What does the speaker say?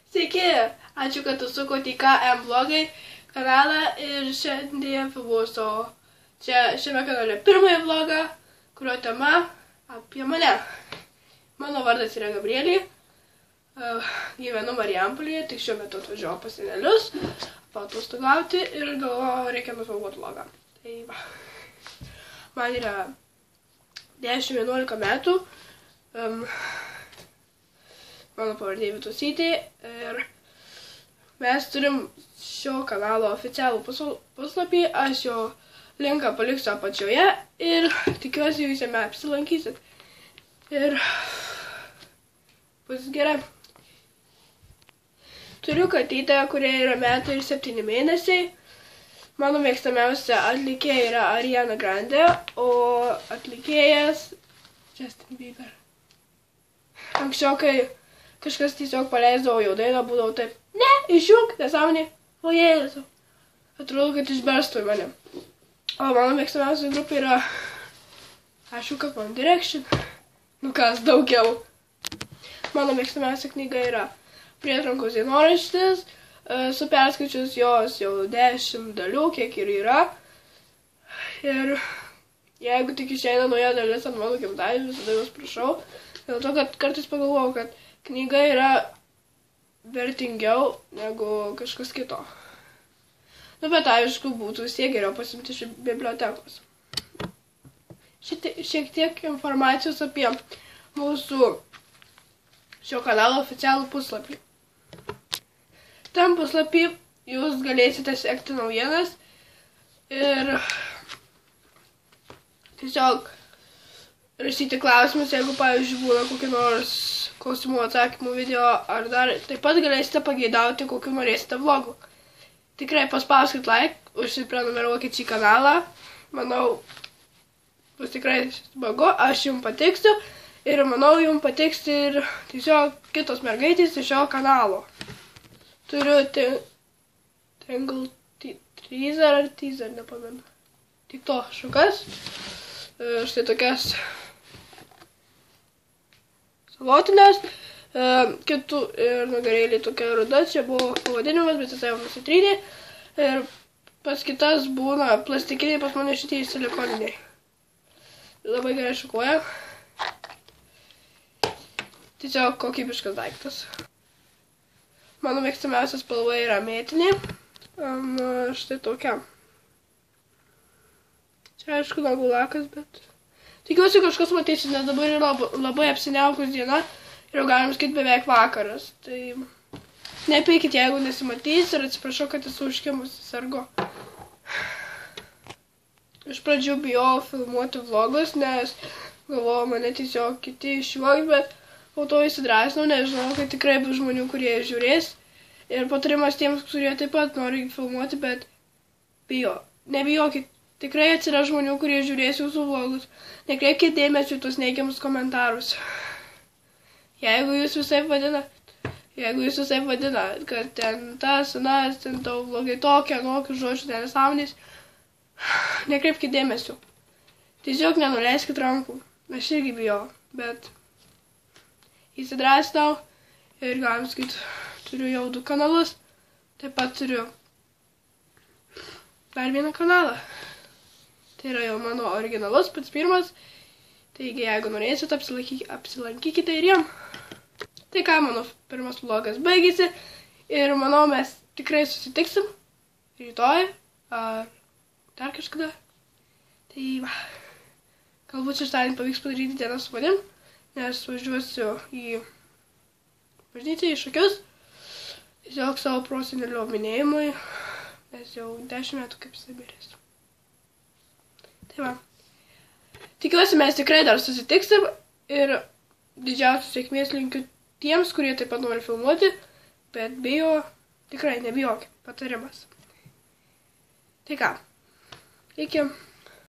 Sveiki, ačiū, kad užsukote į KM blogai kanalą ir šiandien filmuosiu šiame kanale pirmąjį vlogą, kurio tema apie mane. Mano vardas yra Gabrielė, gyvenu Marijampolėje, tik šiuo metu atvažiuoju pas senelius, paatostogauti ir galvoju, reikia nufilmuoti vlogą. Tai va. Man yra 10-11 metų. Mano pavardė Vitusytė ir mes turim šio kanalo oficialų puslapį, aš jo linką paliksiu apačioje ir tikiuosi jūs jame apsilankysit. Ir bus gerai. Turiu katytę, kurie yra metai ir 7 mėnesiai. Mano mėgstamiausia atlikėja yra Ariana Grande, o atlikėjas Justin Bieber. Anksčiau, kai kažkas tiesiog paleisdavo jau dainą, būdavo taip, ne, išjunk, nesąmonė, o jėzu. Atrodo, kad išberstų į mane. O mano mėgstamiausia grupė yra, aišku, kad One Direction. Nu kas daugiau. Mano mėgstamiausia knyga yra Prietrankos dienoraštis. Su perskaičius jos jau 10 dalių, kiek ir yra. Ir jeigu tik išeina nauja dalis ant mano gimtadienio, visada jūs prašau. Dėl to, kad kartais pagalvojau, kad knyga yra vertingiau negu kažkas kito. Nu, bet aišku, būtų vis tiek geriau pasimti iš bibliotekos. Šiek tiek informacijos apie mūsų šio kanalo oficialų puslapį. Tam puslapį jūs galėsite sekti naujienas ir tiesiog rašyti klausimus, jeigu, pavyzdžiui, būna kokį nors klausimų atsakymų video, ar dar taip pat galėsite pageidauti, kokiu norėsite vlogų. Tikrai paspauskit like, užsiprenumeruokit šį kanalą. Manau, bus tikrai smagu, aš jums patiksiu ir manau, jums patiks ir tiesiog kitos mergaitės iš šio kanalo. Turiu Tangle Teaser ar Teaser, nepamenu. Tik to šukas. Štai tokias salotinės. Kitų ir nugarėlį tokia ruda. Čia buvo pavadinimas, bet jis jau nusitrynė. Ir pas kitas būna plastikiniai, pas mane šitie silikoniniai. Labai gerai šukuoja. Tiesiog kokybiškas daiktas. Mano mėgstamiausia spalva yra mėtinė. Štai tokia. Čia aišku nagų lakas, bet tikiuosi kažkas matysit, nes dabar yra labai apsiniaukus diena ir jau galim sakyti beveik vakaras. Tai nepykit, jeigu nesimatys ir atsiprašau, kad esu užkimusi sargo. Iš pradžių bijau filmuoti vlogus, nes galvoju, mane tiesiog kiti išjuoks, bet po to įsidrasnau, nes žinau, kad tikrai bus žmonių, kurie žiūrės. Ir patarimas tiems, kurie taip pat nori filmuoti, bet nebijokit. Tikrai atsiras žmonių, kurie žiūrės jūsų vlogus. Nekreipkite dėmesio į tuos neigiamus komentarus. Jeigu jūs visai vadinat, kad ten tas, ten tau vlogai tokia, anokių žodžių, ten nesąmonės, nekreipkite dėmesio. Tiesiog nenuleiskit rankų. Aš irgi bijau, bet įsidrasnau ir galim sakyti, turiu jau 2 kanalus, taip pat turiu dar vieną kanalą. Tai yra jau mano originalus, pats pirmas, taigi jeigu norėsit, apsilankykite ir jam. Tai ką, mano pirmas vlogas baigėsi ir manau, mes tikrai susitiksim rytoj ar dar kažkada. Tai va, galbūt šeštadienį pavyks padaryti dieną su manim, nes važiuosiu į bažnyčią, į šokius, tiesiog savo prosenelio minėjimui, nes jau 10 metų kaip jisai miręs. Tai va, tikiuosi mes tikrai dar susitiksim ir didžiausios sėkmės linkiu tiems, kurie taip pat nori filmuoti, bet bijo, tikrai nebijokit, patarimas. Tai ką, iki.